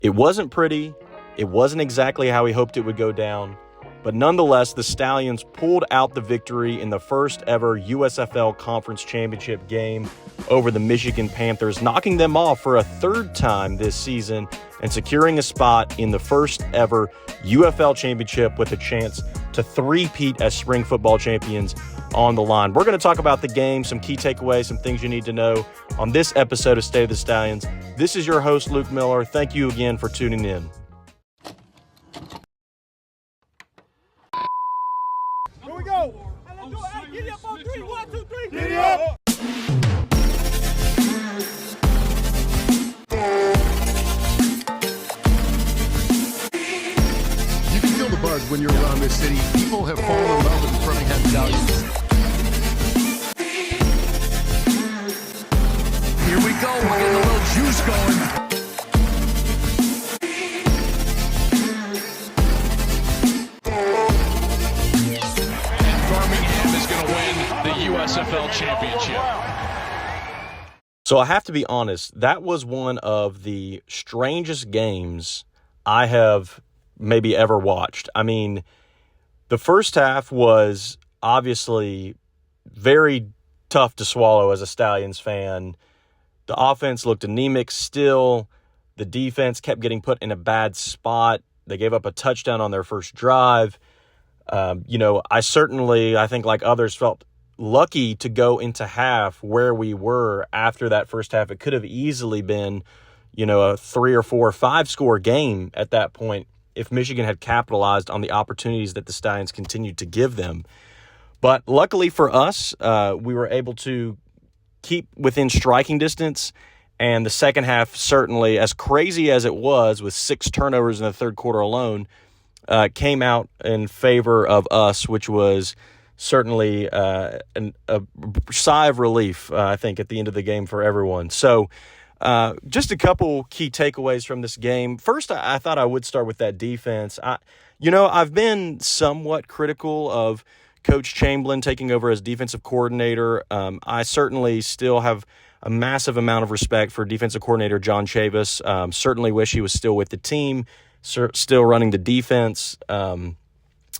It wasn't pretty. It wasn't exactly how he hoped it would go down. But nonetheless, the Stallions pulled out the victory in the first ever USFL Conference Championship game over the Michigan Panthers, knocking them off for a third time this season and securing a spot in the first ever UFL Championship with a chance to three-peat as spring football champions on the line. We're going to talk about the game, some key takeaways, some things you need to know on this episode of State of the Stallions. This is your host, Luke Miller. Thank you again for tuning in. Here we go. Hey, giddy up on three. 1, 2, 3. Giddy up. You can feel the buzz when you're around this city. People have fallen in love with the Birmingham Stallions. Here we go. We're getting a little juice going. USFL Championship. So I have to be honest, that was one of the strangest games I have maybe ever watched. I mean, the first half was obviously very tough to swallow as a Stallions fan. The offense looked anemic still. The defense kept getting put in a bad spot. They gave up a touchdown on their first drive. I think like others, felt lucky to go into half where we were after that first half. It could have easily been, a 3 or 4 or 5 score game at that point if Michigan had capitalized on the opportunities that the Stallions continued to give them. But luckily for us, we were able to keep within striking distance. And the second half, certainly, as crazy as it was with 6 turnovers in the third quarter alone, came out in favor of us, which was certainly a sigh of relief, I think, at the end of the game for everyone. So just a couple key takeaways from this game. First, I thought I would start with that defense. I've been somewhat critical of Coach Chamberlain taking over as defensive coordinator. I certainly still have a massive amount of respect for defensive coordinator John Chavis. Certainly wish he was still with the team, still running the defense.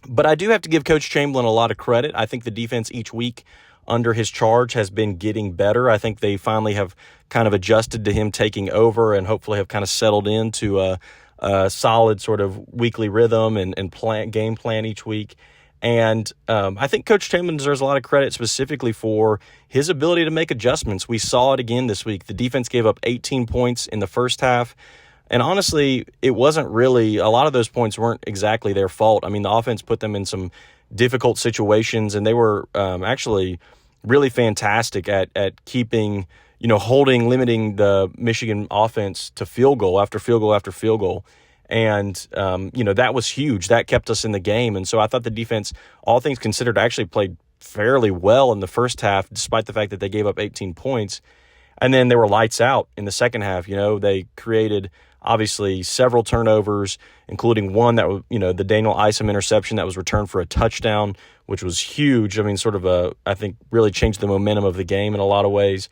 But I do have to give Coach Chamberlain a lot of credit. I think the defense each week under his charge has been getting better. I think they finally have kind of adjusted to him taking over and hopefully have kind of settled into a solid sort of weekly rhythm and game plan each week. And I think Coach Chamberlain deserves a lot of credit specifically for his ability to make adjustments. We saw it again this week. The defense gave up 18 points in the first half. And honestly, it wasn't really, a lot of those points weren't exactly their fault. I mean, the offense put them in some difficult situations, and they were actually really fantastic at keeping, limiting the Michigan offense to field goal after field goal after field goal. And, that was huge. That kept us in the game. And so I thought the defense, all things considered, actually played fairly well in the first half, despite the fact that they gave up 18 points. And then they were lights out in the second half. They created obviously several turnovers, including one that was, the Daniel Isom interception that was returned for a touchdown, which was huge. I mean, I think really changed the momentum of the game in a lot of ways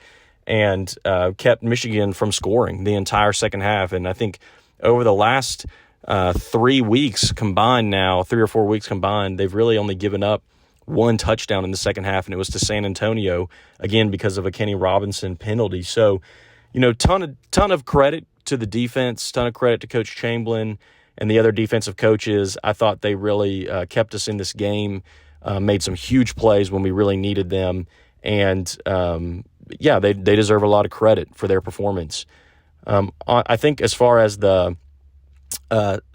and kept Michigan from scoring the entire second half. And I think over the last 3 weeks combined now, 3 or 4 weeks combined, they've really only given up one touchdown in the second half, and it was to San Antonio, again, because of a Kenny Robinson penalty. So, ton of credit to the defense, ton of credit to Coach Chamberlain and the other defensive coaches. I thought they really kept us in this game, made some huge plays when we really needed them. And, they deserve a lot of credit for their performance. I think as far as the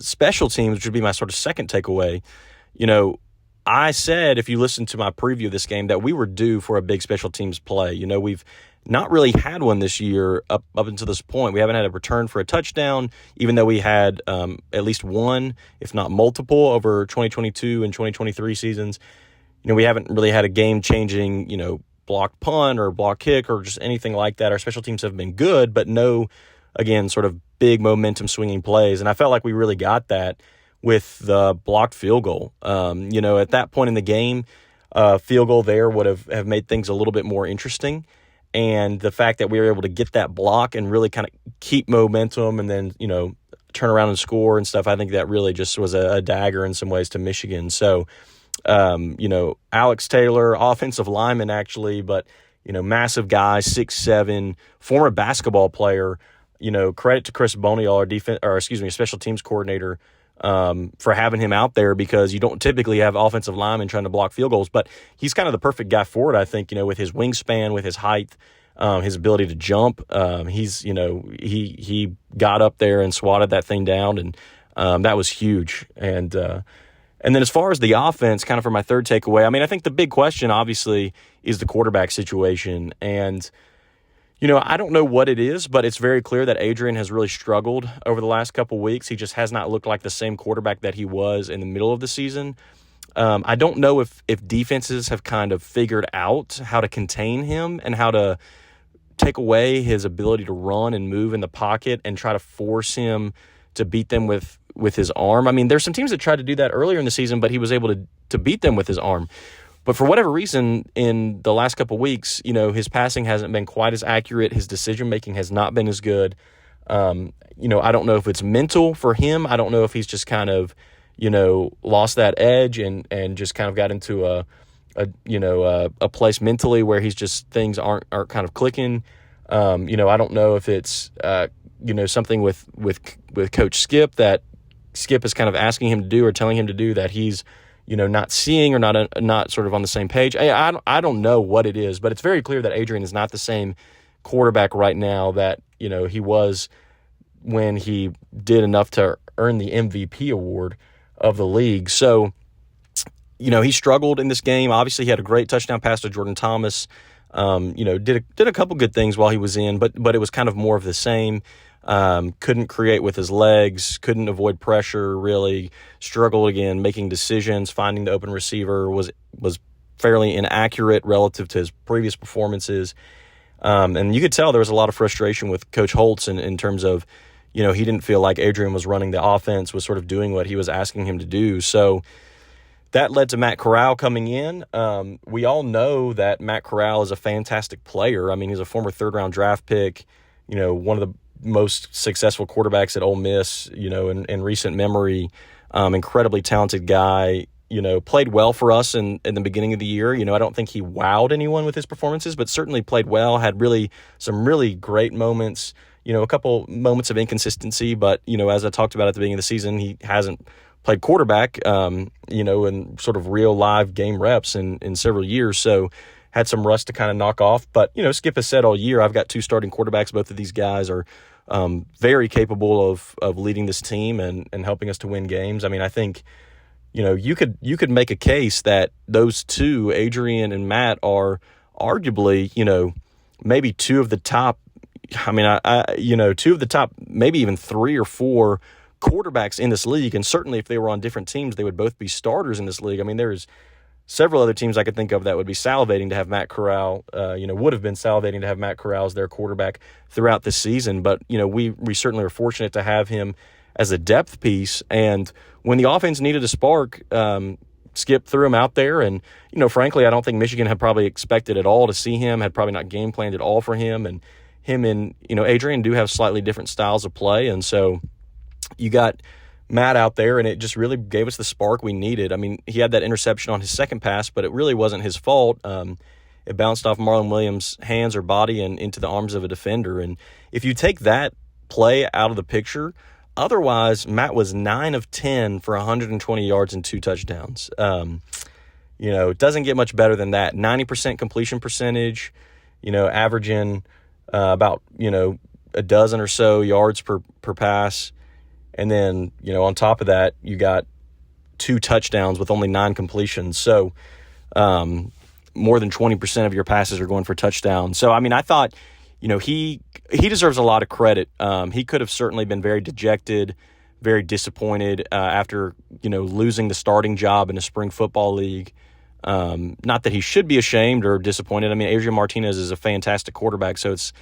special teams, which would be my sort of second takeaway, I said, if you listen to my preview of this game, that we were due for a big special teams play. We've not really had one this year up until this point. We haven't had a return for a touchdown, even though we had at least one, if not multiple, over 2022 and 2023 seasons. We haven't really had a game-changing, blocked punt or blocked kick or just anything like that. Our special teams have been good, but no, again, sort of big momentum-swinging plays. And I felt like we really got that with the blocked field goal. At that point in the game, field goal there would have made things a little bit more interesting. And the fact that we were able to get that block and really kind of keep momentum and then, turn around and score and stuff. I think that really just was a dagger in some ways to Michigan. So, Alex Taylor, offensive lineman actually, but, massive guy, 6'7", former basketball player. Credit to Chris Bonial, our special teams coordinator, for having him out there, because you don't typically have offensive linemen trying to block field goals, but he's kind of the perfect guy for it, I think, with his wingspan, with his height, his ability to jump. He got up there and swatted that thing down, and that was huge. And then as far as the offense, kind of for my third takeaway, I think the big question obviously is the quarterback situation. And, I don't know what it is, but it's very clear that Adrian has really struggled over the last couple weeks. He just has not looked like the same quarterback that he was in the middle of the season. I don't know if defenses have kind of figured out how to contain him and how to take away his ability to run and move in the pocket and try to force him to beat them with his arm. There's some teams that tried to do that earlier in the season, but he was able to beat them with his arm. But for whatever reason, in the last couple of weeks, his passing hasn't been quite as accurate. His decision-making has not been as good. I don't know if it's mental for him. I don't know if he's just kind of, lost that edge and just kind of got into a place mentally where he's just, things aren't kind of clicking. I don't know if it's, something with Coach Skip that Skip is kind of asking him to do or telling him to do that he's, not seeing or not sort of on the same page. I don't know what it is, but it's very clear that Adrian is not the same quarterback right now that, he was when he did enough to earn the MVP award of the league. So, he struggled in this game. Obviously, he had a great touchdown pass to Jordan Thomas. Did a couple good things while he was in, but it was kind of more of the same. Couldn't create with his legs, couldn't avoid pressure, really struggled again, making decisions, finding the open receiver was fairly inaccurate relative to his previous performances. And you could tell there was a lot of frustration with Coach Holtz in terms of, he didn't feel like Adrian was running the offense, was sort of doing what he was asking him to do. So that led to Matt Corral coming in. We all know that Matt Corral is a fantastic player. He's a former third-round draft pick, one of the most successful quarterbacks at Ole Miss, in recent memory. Incredibly talented guy, played well for us in the beginning of the year. I don't think he wowed anyone with his performances, but certainly played well, had some really great moments, a couple moments of inconsistency, but, as I talked about at the beginning of the season, he hasn't played quarterback, in sort of real live game reps in several years. So had some rust to kind of knock off. But, Skip has said all year, I've got two starting quarterbacks. Both of these guys are very capable of leading this team and helping us to win games. I think, you could make a case that those two, Adrian and Matt, are arguably, maybe two of the top, two of the top, maybe even 3 or 4 quarterbacks in this league. And certainly if they were on different teams, they would both be starters in this league. There's several other teams I could think of that would be salivating to have Matt Corral, would have been salivating to have Matt Corral as their quarterback throughout the season. But, we certainly are fortunate to have him as a depth piece. And when the offense needed a spark, Skip threw him out there. And, frankly, I don't think Michigan had probably expected at all to see him, had probably not game planned at all for him. And him and, Adrian do have slightly different styles of play. And so you got Matt out there, and it just really gave us the spark we needed. He had that interception on his second pass, but it really wasn't his fault. It bounced off Marlon Williams' hands or body and into the arms of a defender. And if you take that play out of the picture, otherwise, Matt was 9 of 10 for 120 yards and 2 touchdowns. It doesn't get much better than that. 90% completion percentage, averaging about, a dozen or so yards per pass. And then, on top of that, you got 2 touchdowns with only 9 completions. So more than 20% of your passes are going for touchdowns. So, I thought, he deserves a lot of credit. He could have certainly been very dejected, very disappointed after, losing the starting job in a spring football league. Not that he should be ashamed or disappointed. Adrian Martinez is a fantastic quarterback, so it's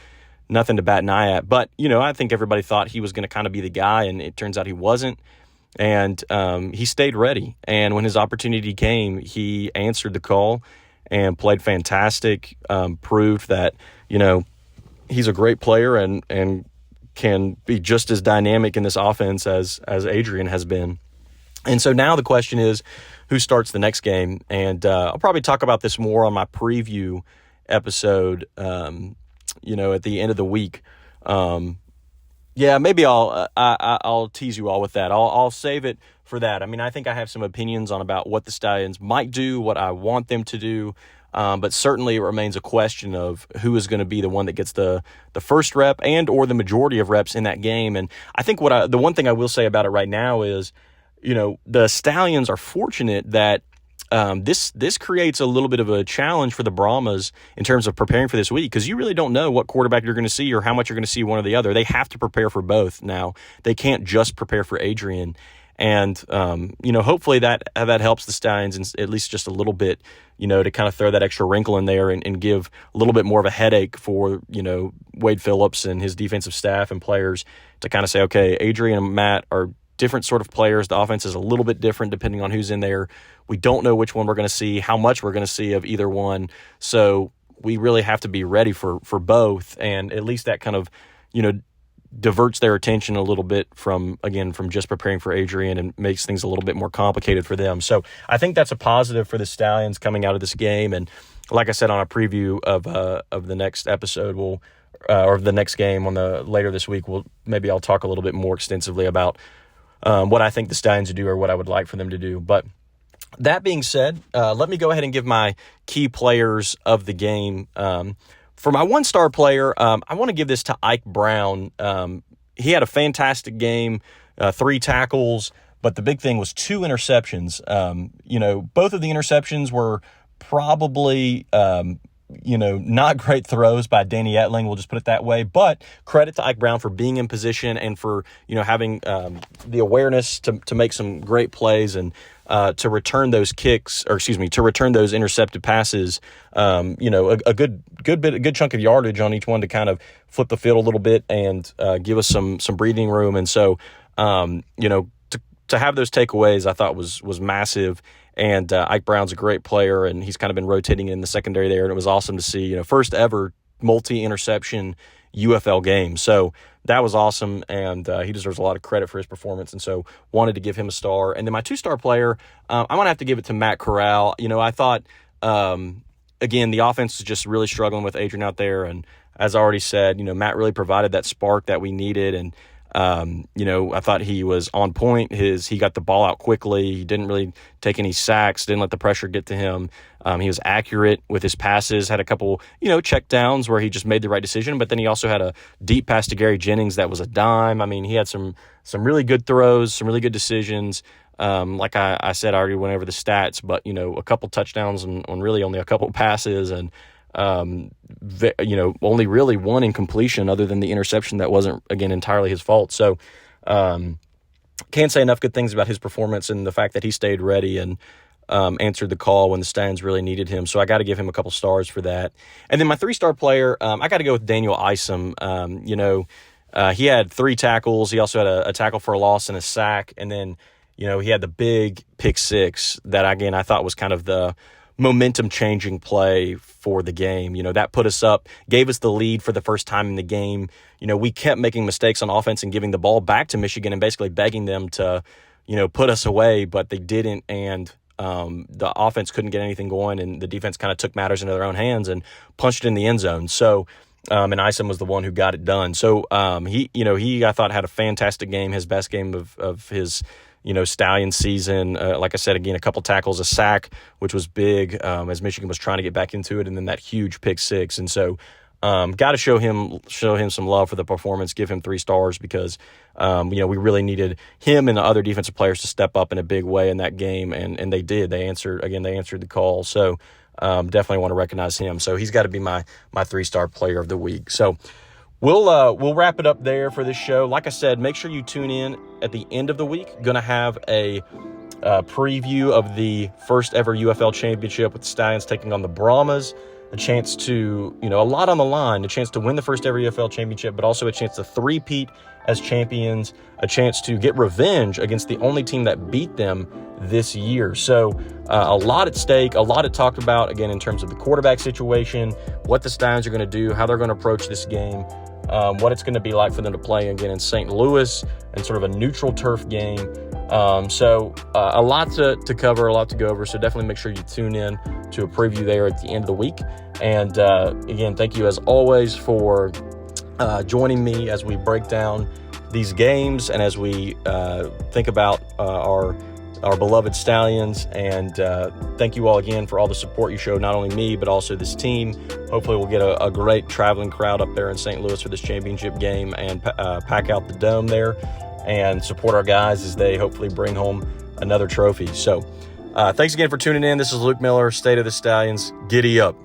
nothing to bat an eye at. But, I think everybody thought he was going to kind of be the guy, and it turns out he wasn't. And he stayed ready. And when his opportunity came, he answered the call and played fantastic, proved that, he's a great player and can be just as dynamic in this offense as Adrian has been. And so now the question is, who starts the next game? And I'll probably talk about this more on my preview episode, at the end of the week. Maybe I'll tease you all with that. I'll save it for that. I mean, I think I have some opinions on about what the Stallions might do, what I want them to do. But certainly it remains a question of who is going to be the one that gets the first rep and or the majority of reps in that game. And I think the one thing I will say about it right now is, the Stallions are fortunate that this creates a little bit of a challenge for the Brahmas in terms of preparing for this week, because you really don't know what quarterback you're going to see or how much you're going to see one or the other. They have to prepare for both now. They can't just prepare for Adrian. And, hopefully that helps the Stallions at least just a little bit, to kind of throw that extra wrinkle in there and give a little bit more of a headache for, Wade Phillips and his defensive staff and players to kind of say, okay, Adrian and Matt are different sort of players. The offense is a little bit different depending on who's in there. We don't know which one we're going to see, how much we're going to see of either one. So we really have to be ready for both. And at least that kind of, diverts their attention a little bit from just preparing for Adrian and makes things a little bit more complicated for them. So I think that's a positive for the Stallions coming out of this game. And like I said, on a preview of the next episode, or the next game later this week, I'll talk a little bit more extensively about what I think the Stallions do or what I would like for them to do. But that being said, let me go ahead and give my key players of the game. For my one-star player, I want to give this to Ike Brown. He had a fantastic game, 3 tackles, but the big thing was 2 interceptions. Both of the interceptions were probably, not great throws by Danny Etling, we'll just put it that way. But credit to Ike Brown for being in position and for, having the awareness to make some great plays and to return those to return those intercepted passes, a good chunk of yardage on each one to kind of flip the field a little bit and give us some breathing room. And so, to have those takeaways, I thought was massive. And Ike Brown's a great player, and he's kind of been rotating in the secondary there. And it was awesome to see, first ever multi-interception UFL game. So that was awesome, and he deserves a lot of credit for his performance, and so wanted to give him a star. And then my 2-star player, I'm going to have to give it to Matt Corral. I thought, again, the offense is just really struggling with Adrian out there, and as I already said, Matt really provided that spark that we needed, and I thought he was on point. He got the ball out quickly. He didn't really take any sacks, didn't let the pressure get to him. He was accurate with his passes, had a couple, check downs where he just made the right decision, but then he also had a deep pass to Gary Jennings that was a dime. I mean, he had some really good throws, some really good decisions. Like I said, I already went over the stats, but, a couple touchdowns on really only a couple passes, and only really one incompletion other than the interception that wasn't, again, entirely his fault. So can't say enough good things about his performance and the fact that he stayed ready and answered the call when the Stallions really needed him. So I got to give him a couple stars for that. And then my 3-star player, I got to go with Daniel Isom. He had 3 tackles. He also had a tackle for a loss and a sack. And then, he had the big pick 6 that, again, I thought was kind of the momentum-changing play for the game. That put us up, gave us the lead for the first time in the game. We kept making mistakes on offense and giving the ball back to Michigan and basically begging them to, put us away, but they didn't, and the offense couldn't get anything going, and the defense kind of took matters into their own hands and punched it in the end zone. So, and Isom was the one who got it done. So, he I thought had a fantastic game, his best game of his Stallion season. Like I said, again, a couple tackles, a sack, which was big as Michigan was trying to get back into it, and then that huge pick 6. And so got to show him some love for the performance, give him 3 stars because, we really needed him and the other defensive players to step up in a big way in that game, and they did. They answered the call. So definitely want to recognize him. So he's got to be my 3-star player of the week. So We'll wrap it up there for this show. Like I said, make sure you tune in at the end of the week. Going to have a preview of the first ever UFL Championship with the Stallions taking on the Brahmas. A chance to, a lot on the line, a chance to win the first ever UFL Championship, but also a chance to three-peat as champions, a chance to get revenge against the only team that beat them this year. So a lot at stake, a lot to talk about, again, in terms of the quarterback situation, what the Stallions are going to do, how they're going to approach this game. what it's going to be like for them to play again in St. Louis and sort of a neutral turf game. So a lot to cover, a lot to go over. So definitely make sure you tune in to a preview there at the end of the week. And again, thank you as always for joining me as we break down these games and as we think about our beloved Stallions. And thank you all again for all the support you showed, not only me, but also this team. Hopefully we'll get a great traveling crowd up there in St. Louis for this championship game and pack out the dome there and support our guys as they hopefully bring home another trophy. So thanks again for tuning in. This is Luke Miller, State of the Stallions. Giddy up.